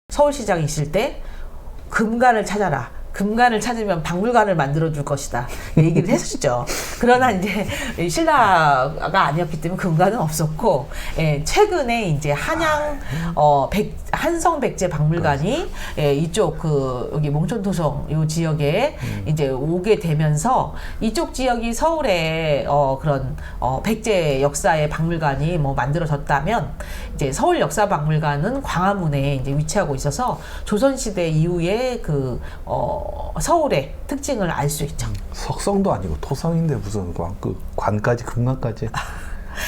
서울시장이실 때 금관을 찾아라. 금관을 찾으면 박물관을 만들어줄 것이다. 얘기를 했었죠. 그러나 이제 신라가 아니었기 때문에 금관은 없었고, 예, 최근에 이제 한양, 한성백제 박물관이 예, 이쪽 여기 몽촌토성 요 지역에 이제 오게 되면서 이쪽 지역이 서울에 그런 백제 역사의 박물관이 뭐 만들어졌다면 이제 서울 역사박물관은 광화문에 이제 위치하고 있어서 조선시대 이후에 서울의 특징을 알 수 있죠. 석성도 아니고 토성인데 무슨 관까지 금관까지.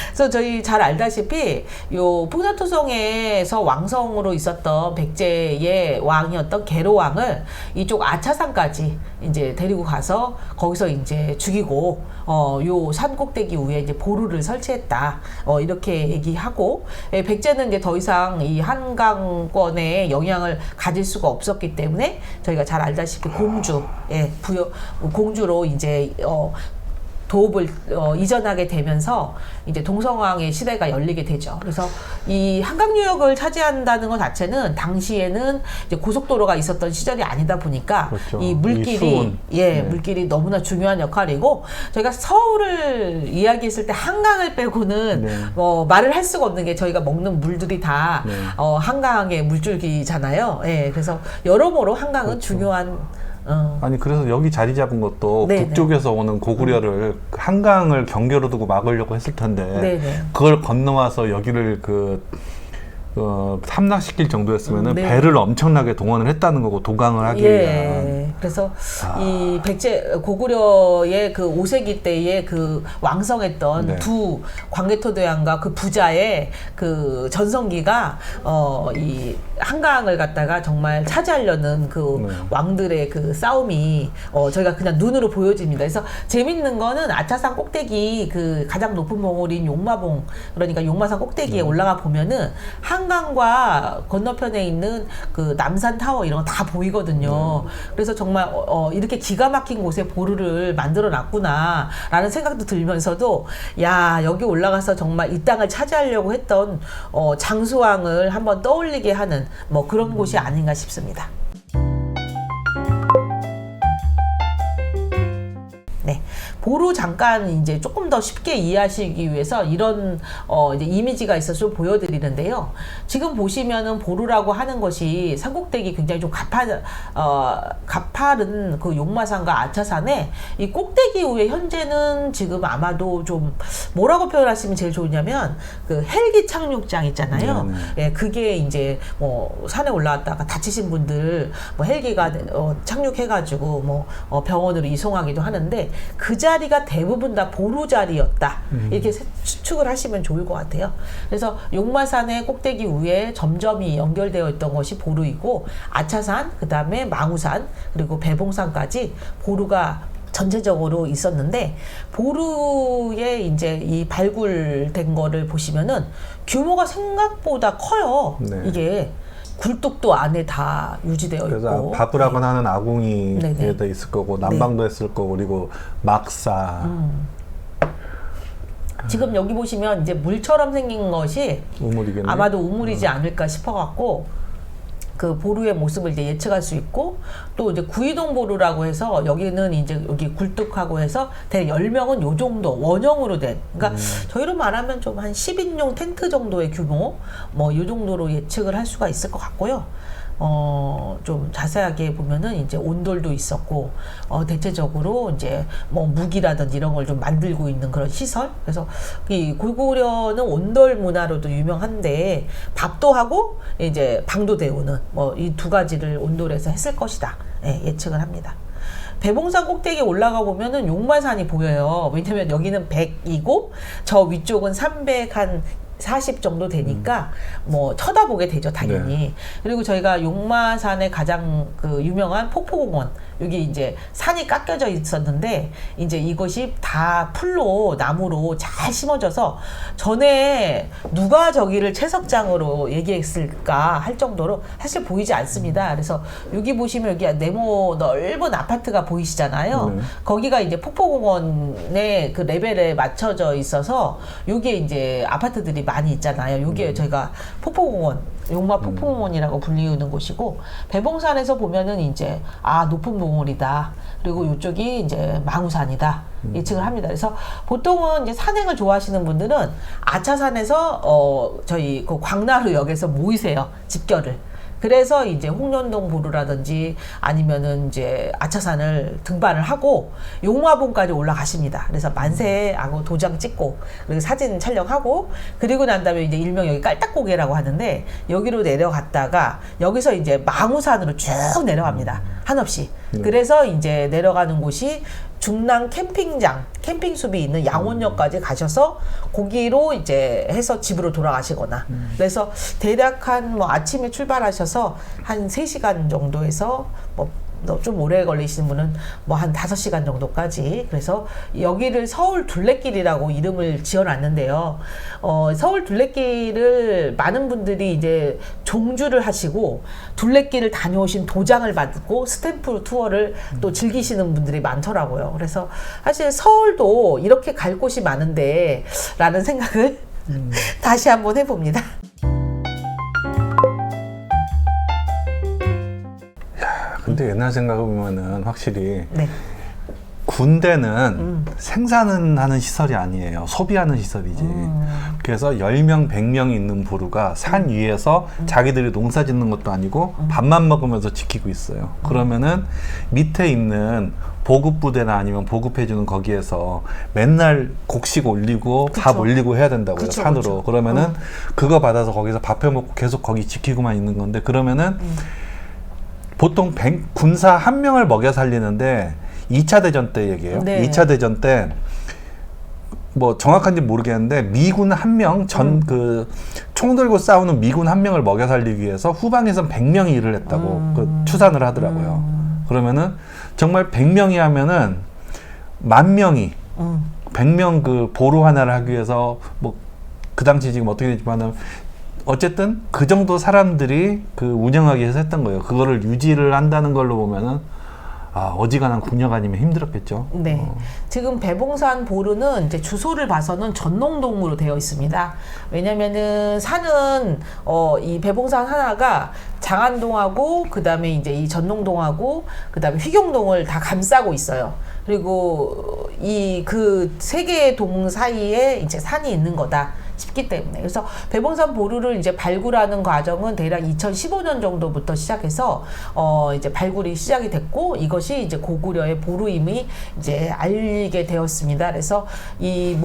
그래서 저희 잘 알다시피 요 풍사토성에서 왕성으로 있었던 백제의 왕이었던 계로왕을 이쪽 아차산까지 이제 데리고 가서 거기서 이제 죽이고 요 산 꼭대기 위에 이제 보루를 설치했다. 이렇게 얘기하고 백제는 이제 더 이상 이 한강권에 영향을 가질 수가 없었기 때문에 저희가 잘 알다시피 공주로 이제 도읍을 이전하게 되면서 이제 동성왕의 시대가 열리게 되죠. 그래서 이 한강유역을 차지한다는 것 자체는 당시에는 이제 고속도로가 있었던 시절이 아니다 보니까 그렇죠. 이 물길이 물길이 너무나 중요한 역할이고 저희가 서울을 이야기했을 때 한강을 빼고는 말을 할 수가 없는 게 저희가 먹는 물들이 다 한강의 물줄기잖아요. 예, 그래서 여러모로 한강은 중요한. 아니 그래서 여기 자리 잡은 것도 북쪽에서 오는 고구려를 한강을 경계로 두고 막으려고 했을 텐데 그걸 건너와서 여기를 함락시킬 정도였으면은 배를 엄청나게 동원을 했다는 거고 도강을 하기 위한. 그래서 이 고구려의 그 5세기 때의 그 왕성했던 두 광개토대왕과 그 부자의 그 전성기가 이 한강을 갖다가 정말 차지하려는 그 왕들의 그 싸움이 저희가 그냥 눈으로 보여집니다. 그래서 재밌는 거는 아차산 꼭대기 그 가장 높은 봉우리인 용마봉, 그러니까 용마산 꼭대기에 올라가 보면은 한강과 건너편에 있는 그 남산 타워 이런 거 다 보이거든요. 그래서 정말 이렇게 기가 막힌 곳에 보루를 만들어 놨구나 라는 생각도 들면서도 야, 여기 올라가서 정말 이 땅을 차지하려고 했던 장수왕을 한번 떠올리게 하는 뭐 그런 곳이 아닌가 싶습니다. 네. 보루 잠깐 이제 조금 더 쉽게 이해하시기 위해서 이런 이제 이미지가 있어서 좀 보여드리는데요. 지금 보시면은 보루라고 하는 것이 산꼭대기 굉장히 좀 가파른 그 용마산과 아차산에 이 꼭대기 위에 현재는 지금 아마도 좀 뭐라고 표현하시면 제일 좋으냐면 그 헬기 착륙장 있잖아요. 예, 그게 이제 뭐 산에 올라왔다가 다치신 분들 뭐 헬기가 착륙해가지고 뭐 병원으로 이송하기도 하는데 그 자리가 대부분 다 보루 자리였다. 이렇게 추측을 하시면 좋을 것 같아요. 그래서 용마산의 꼭대기 위에 점점이 연결되어 있던 것이 보루이고 아차산, 그 다음에 망우산, 그리고 배봉산까지 보루가 전체적으로 있었는데 보루에 이제 이 발굴된 거를 보시면은 규모가 생각보다 커요. 이게 굴뚝도 안에 다 유지되어 있고. 그래서 바브라곤 하는 아궁이에도 있을 거고 남방도 했을 거고 그리고 막사. 지금 여기 보시면 이제 물처럼 생긴 것이 우물이겠네. 아마도 우물이지 않을까 싶어갖고 그 보루의 모습을 이제 예측할 수 있고 또 이제 구이동 보루라고 해서 여기는 이제 여기 굴뚝하고 해서 대 10명은 요 정도 원형으로 된 그러니까 저희로 말하면 좀 한 10인용 텐트 정도의 규모 뭐 요 정도로 예측을 할 수가 있을 것 같고요. 좀 자세하게 보면은 이제 온돌도 있었고 대체적으로 이제 뭐 무기라든지 이런 걸 좀 만들고 있는 그런 시설. 그래서 이 고구려는 온돌 문화로도 유명한데 밥도 하고 이제 방도 데우는 뭐 이 두 가지를 온돌에서 했을 것이다. 예, 예측을 합니다. 배봉산 꼭대기에 올라가 보면은 용마산이 보여요. 왜냐면 여기는 100이고 저 위쪽은 340 정도 되니까 뭐 쳐다보게 되죠, 당연히. 그리고 저희가 용마산의 가장 그 유명한 폭포공원 여기 이제 산이 깎여져 있었는데 이제 이것이 다 풀로 나무로 잘 심어져서 전에 누가 저기를 채석장으로 얘기했을까 할 정도로 사실 보이지 않습니다. 그래서 여기 보시면 여기 네모 넓은 아파트가 보이시잖아요. 거기가 이제 폭포공원의 그 레벨에 맞춰져 있어서 여기에 이제 아파트들이 많이 있잖아요. 여기에 저희가 폭포공원, 용마 폭포공원이라고 불리우는 곳이고, 배봉산에서 보면은 이제 높은 봉우리다. 그리고 이쪽이 이제 망우산이다. 예측을 합니다. 그래서 보통은 이제 산행을 좋아하시는 분들은 아차산에서 저희 그 광나루역에서 모이세요. 집결을. 그래서 이제 홍련동 보루라든지 아니면은 이제 아차산을 등반을 하고 용마봉까지 올라가십니다. 그래서 만세하고 도장 찍고 그리고 사진 촬영하고 그리고 난 다음에 이제 일명 여기 깔딱고개라고 하는데 여기로 내려갔다가 여기서 이제 망우산으로 쭉 내려갑니다. 한없이. 그래서 이제 내려가는 곳이 중랑 캠핑장, 캠핑숲이 있는 양원역까지 가셔서 거기로 이제 해서 집으로 돌아가시거나. 그래서 대략 한 뭐 아침에 출발하셔서 한 3시간 정도에서 뭐 좀 오래 걸리시는 분은 뭐 한 5시간 정도까지. 그래서 여기를 서울 둘레길이라고 이름을 지어놨는데요. 서울 둘레길을 많은 분들이 이제 종주를 하시고 둘레길을 다녀오신 도장을 받고 스탬프 투어를 또 즐기시는 분들이 많더라고요. 그래서 사실 서울도 이렇게 갈 곳이 많은데 라는 생각을 다시 한번 해봅니다. 근데 옛날 생각해보면은 확실히 네. 군대는 생산하는 시설이 아니에요. 소비하는 시설이지. 그래서 10명, 100명이 있는 보루가 산 위에서 자기들이 농사 짓는 것도 아니고 밥만 먹으면서 지키고 있어요. 그러면은 밑에 있는 보급부대나 아니면 보급해주는 거기에서 맨날 곡식 올리고 그쵸. 밥 올리고 해야 된다고요. 그쵸, 산으로. 그쵸. 그러면은 그거 받아서 거기서 밥 해먹고 계속 거기 지키고만 있는 건데, 그러면은 보통 군사 1명을 먹여 살리는데 2차 대전 때 얘기예요. 네. 2차 대전 때 뭐 정확한지 모르겠는데 미군 1명 그 총 들고 싸우는 미군 1명을 먹여 살리기 위해서 후방에선 100명이 일을 했다고 그 추산을 하더라고요. 그러면은 정말 100명이 하면은 10,000명이 100명 그 보루 하나를 하기 위해서 뭐 그 당시 지금 어떻게 되지만은 어쨌든 그 정도 사람들이 그 운영하기 위해서 했던 거예요. 그거를 유지를 한다는 걸로 보면은 어지간한 군역 아니면 힘들었겠죠. 네. 지금 배봉산 보루는 이제 주소를 봐서는 전농동으로 되어 있습니다. 왜냐면은 산은 이 배봉산 하나가 장안동하고 그다음에 이제 이 전농동하고 그다음에 휘경동을 다 감싸고 있어요. 그리고 이 그 세 개의 동 사이에 이제 산이 있는 거다 싶기 때문에. 그래서 배봉산 보루를 이제 발굴하는 과정은 대략 2015년 정도부터 시작해서 이제 발굴이 시작이 됐고, 이것이 이제 고구려의 보루임이 이제 알리게 되었습니다. 그래서 이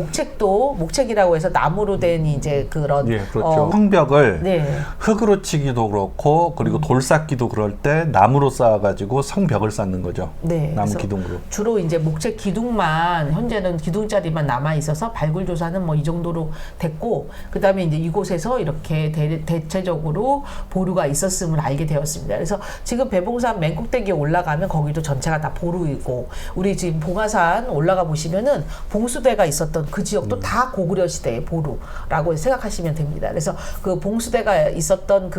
목책이라고 해서 나무로 된 이제 그런 예, 그렇죠. 성벽을 네. 흙으로 치기도 그렇고, 그리고 돌 쌓기도 그럴 때 나무로 쌓아가지고 성벽을 쌓는 거죠. 네, 나무 기둥으로. 주로 이제 목책 기둥만, 현재는 기둥자리만 남아 있어서 발굴 조사는 뭐 이 정도로 됐고, 그 다음에 이제 이곳에서 이렇게 대체적으로 보루가 있었음을 알게 되었습니다. 그래서 지금 배봉산 맨 꼭대기에 올라가면 거기도 전체가 다 보루이고, 우리 지금 봉화산 올라가 보시면은 봉수대가 있었던 그 지역도 다 고구려 시대의 보루라고 생각하시면 됩니다. 그래서 그 봉수대가 있었던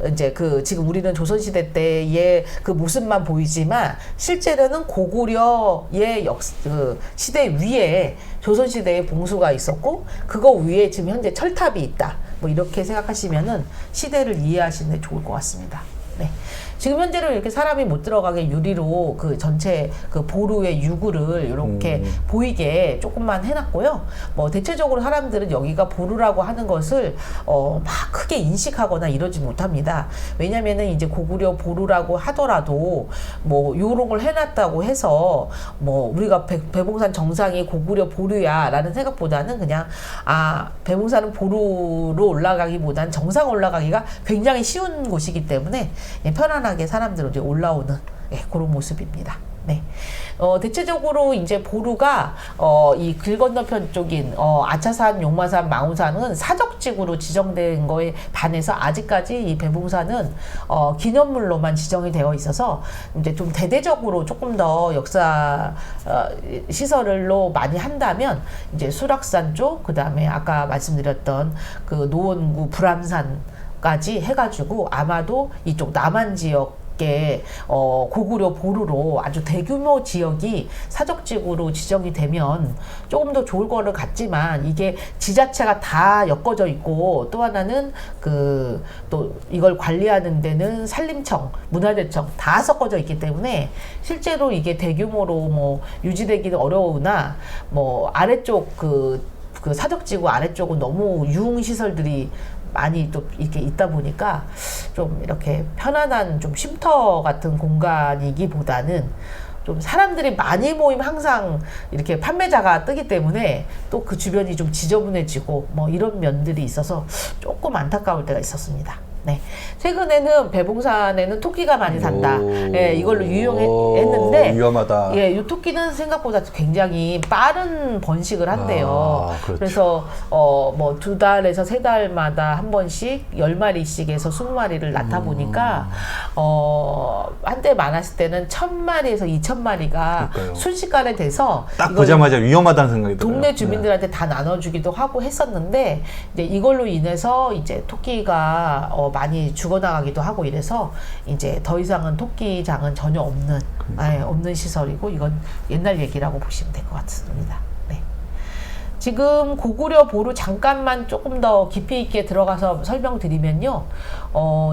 이제 지금 우리는 조선시대 때의 그 모습만 보이지만 실제로는 고구려의 시대 위에 조선시대의 봉수가 있었고, 그거 위에 지금 현재 철탑이 있다. 뭐 이렇게 생각하시면은 시대를 이해하시는 데 좋을 것 같습니다. 네. 지금 현재는 이렇게 사람이 못 들어가게 유리로 그 전체 그 보루의 유구를 이렇게 보이게 조금만 해놨고요. 뭐 대체적으로 사람들은 여기가 보루라고 하는 것을 막 크게 인식하거나 이러지 못합니다. 왜냐면은 이제 고구려 보루라고 하더라도 뭐 요런 걸 해놨다고 해서 뭐 우리가 배봉산 정상이 고구려 보루야라는 생각보다는 그냥 배봉산은 보루로 올라가기보다는 정상 올라가기가 굉장히 쉬운 곳이기 때문에 편안하게 사람들은 이제 올라오는 그런 모습입니다. 네. 네. 대체적으로 이제 보루가 이 길 건너편 쪽인 아차산, 용마산, 망우산은 사적지구로 지정된 거에 반해서 아직까지 이 배봉산은 기념물로만 지정이 되어 있어서 이제 좀 대대적으로 조금 더 역사 시설로 많이 한다면 이제 수락산 쪽, 그 다음에 아까 말씀드렸던 그 노원구 불암산까지 해가지고 아마도 이쪽 남한 지역 고구려 보루로 아주 대규모 지역이 사적지구로 지정이 되면 조금 더 좋을 거를 같지만 이게 지자체가 다 엮어져 있고 또 하나는 또 이걸 관리하는 데는 산림청, 문화재청 다 섞어져 있기 때문에 실제로 이게 대규모로 뭐 유지되기는 어려우나 뭐 아래쪽 그 사적지구 아래쪽은 너무 유흥시설들이 많이 또 이렇게 있다 보니까 좀 이렇게 편안한 좀 쉼터 같은 공간이기보다는 좀 사람들이 많이 모임 항상 이렇게 판매자가 뜨기 때문에 또 그 주변이 좀 지저분해지고 뭐 이런 면들이 있어서 조금 안타까울 때가 있었습니다. 네. 최근에는 배봉산에는 토끼가 많이 산다. 예, 이걸로 유용했는데 위험하다. 예, 이 토끼는 생각보다 굉장히 빠른 번식을 한대요. 그렇죠. 그래서 뭐 2달에서 3달마다 한 번씩 10마리씩에서 20마리를 낳다 보니까 한때 많았을 때는 1000마리에서 2000마리가 그러니까요. 순식간에 돼서 딱 보자마자 위험하다는 생각이 들어요. 동네 주민들한테 다 나눠주기도 하고 했었는데 이제 이걸로 인해서 이제 토끼가 많이 죽어나가기도 하고 이래서 이제 더 이상은 토끼장은 전혀 없는 시설이고 이건 옛날 얘기라고 보시면 될 것 같습니다. 네. 지금 고구려 보루 잠깐만 조금 더 깊이 있게 들어가서 설명드리면요.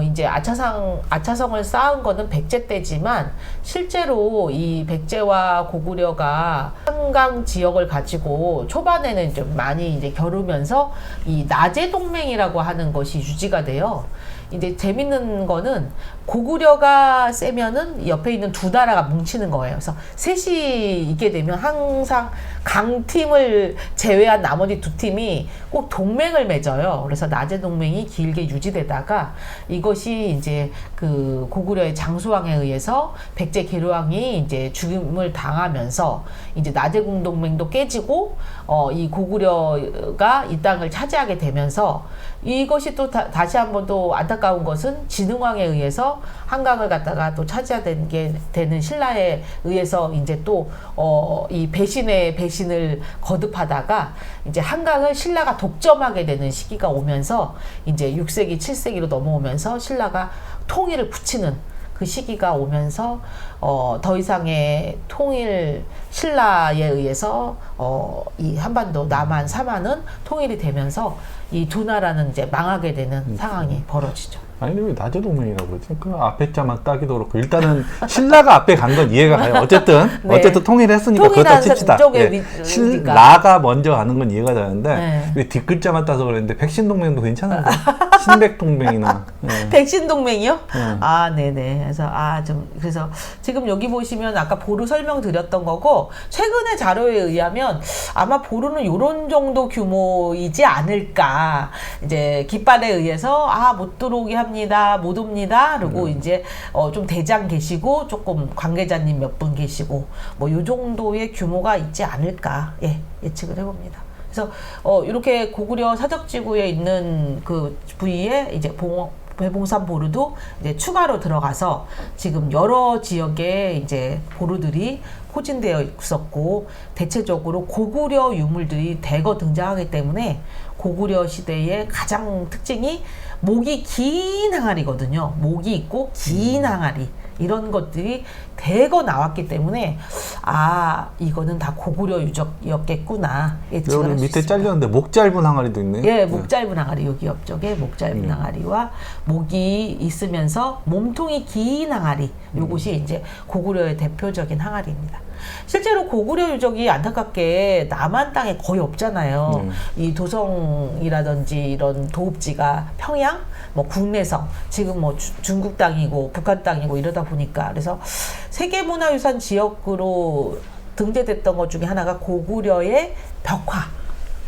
이제 아차성을 쌓은 거는 백제 때지만 실제로 이 백제와 고구려가 한강 지역을 가지고 초반에는 좀 많이 이제 겨루면서 이 나제 동맹이라고 하는 것이 유지가 돼요. 이제 재밌는 거는 고구려가 세면은 옆에 있는 2나라가 뭉치는 거예요. 그래서 셋이 있게 되면 항상 강팀을 제외한 나머지 2팀이 꼭 동맹을 맺어요. 그래서 나제 동맹이 길게 유지되다가 이것이 이제 그 고구려의 장수왕에 의해서 백제 계류왕이 이제 죽임을 당하면서 이제 나제궁 동맹도 깨지고 이 고구려가 이 땅을 차지하게 되면서 이것이 또 다시 한번 또 안타까운 것은 진흥왕에 의해서 한강을 갖다가 또 차지하게 되는 신라에 의해서 이제 또 이 배신을 거듭하다가 이제 한강을 신라가 독점하게 되는 시기가 오면서 이제 6세기, 7세기로 넘어오면서 신라가 통일을 붙이는 그 시기가 오면서 더 이상의 통일 신라에 의해서 이 한반도 남한 삼한은 통일이 되면서 이 2나라는 이제 망하게 되는 상황이 벌어지죠. 아니 왜 나제 동맹이라고 그러지? 그 앞에 자만 따기도 그렇고 일단은 신라가 앞에 간 건 이해가 가요. 어쨌든 네. 어쨌든 통일했으니까 그렇다 칩시다. 예. 신라가 먼저 가는 건 이해가 되는데 네. 왜 뒷글자만 따서 그랬는데 백신 동맹도 괜찮은데 신백 동맹이나 예. 백신 동맹이요? 네. 아, 네네. 그래서 지금 여기 보시면 아까 보루 설명드렸던 거고 최근의 자료에 의하면 아마 보루는 요런 정도 규모이지 않을까. 이제 깃발에 의해서 못 들어오게 합니다. 못 옵니다. 그리고 이제 좀 대장 계시고 조금 관계자님 몇 분 계시고 뭐 요 정도의 규모가 있지 않을까. 예, 예측을 해봅니다. 그래서 이렇게 고구려 사적지구에 있는 그 부위에 이제 배봉산 보루도 이제 추가로 들어가서 지금 여러 지역에 이제 보루들이 포진되어 있었고 대체적으로 고구려 유물들이 대거 등장하기 때문에 고구려 시대의 가장 특징이 목이 긴 항아리거든요. 목이 있고 긴 항아리 이런 것들이 대거 나왔기 때문에 이거는 다 고구려 유적이었겠구나 예측을 여기 할 수 밑에 있습니다. 잘렸는데 목 짧은 항아리도 있네요. 예, 목 짧은 항아리 여기 옆쪽에 목 짧은 항아리와 목이 있으면서 몸통이 긴 항아리 요것이 이제 고구려의 대표적인 항아리입니다. 실제로 고구려 유적이 안타깝게 남한 땅에 거의 없잖아요. 이 도성이라든지 이런 도읍지가 평양, 뭐 국내성, 지금 뭐 중국 땅이고 북한 땅이고 이러다 보니까 그래서 세계문화유산 지역으로 등재됐던 것 중에 하나가 고구려의 벽화.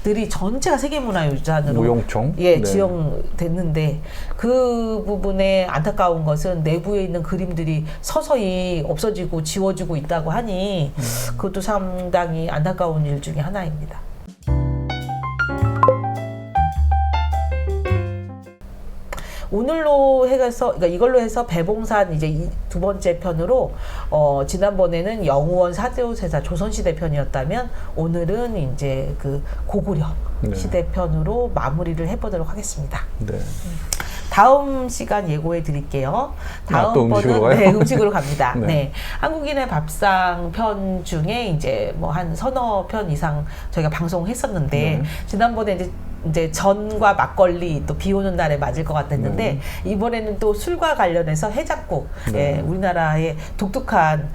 것들이 전체가 세계문화유산으로 오용총 예, 지정됐는데 그 부분에 안타까운 것은 내부에 있는 그림들이 서서히 없어지고 지워지고 있다고 하니 그것도 상당히 안타까운 일 중에 하나입니다. 오늘로 해서 그러니까 이걸로 해서 배봉산 이제 두 번째 편으로 지난번에는 영우원 사대오세사 조선시대 편이었다면 오늘은 이제 그 고구려 네. 시대 편으로 마무리를 해보도록 하겠습니다. 네. 다음 시간 예고해 드릴게요. 다음 또 음식으로 가요? 네, 음식으로 갑니다. 네. 네. 한국인의 밥상 편 중에 이제 뭐 한 서너 편 이상 저희가 방송했었는데 네. 지난번에 이제 전과 막걸리 또 비 오는 날에 맞을 것 같았는데 이번에는 또 술과 관련해서 해장국 네. 예, 우리나라의 독특한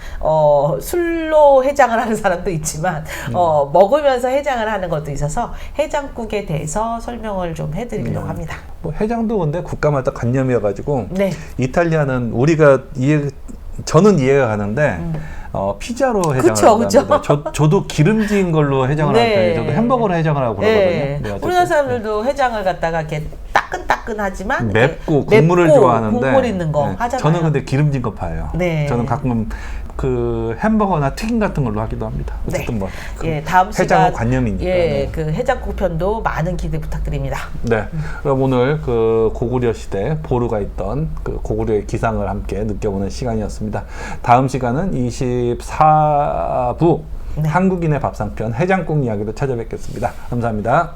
술로 해장을 하는 사람도 있지만 먹으면서 해장을 하는 것도 있어서 해장국에 대해서 설명을 좀 해드리려고 합니다. 뭐 해장도 근데 국가마다 관념이어가지고 네. 이탈리아는 우리가 저는 이해가 가는데 피자로 해장을 그쵸. 합니다. 저도 기름진 걸로 해장을 네. 할 때 저도 햄버거로 해장을 하고 네. 그러거든요. 우리나라 사람들도 해장을 갖다가 이렇게 따끈따끈하지만 맵고 국물을 좋아하는데 국물 있는 거 네. 하잖아요. 저는 근데 기름진 거 봐요. 네. 저는 가끔 그 햄버거나 튀김 같은 걸로 하기도 합니다. 어쨌든 뭐 예, 다음 해장은 시간 관념이니까. 예, 네. 그 해장국 편도 많은 기대 부탁드립니다. 네. 그럼 오늘 그 고구려 시대 보루가 있던 그 고구려의 기상을 함께 느껴보는 시간이었습니다. 다음 시간은 24부 네. 한국인의 밥상편 해장국 이야기로 찾아뵙겠습니다. 감사합니다.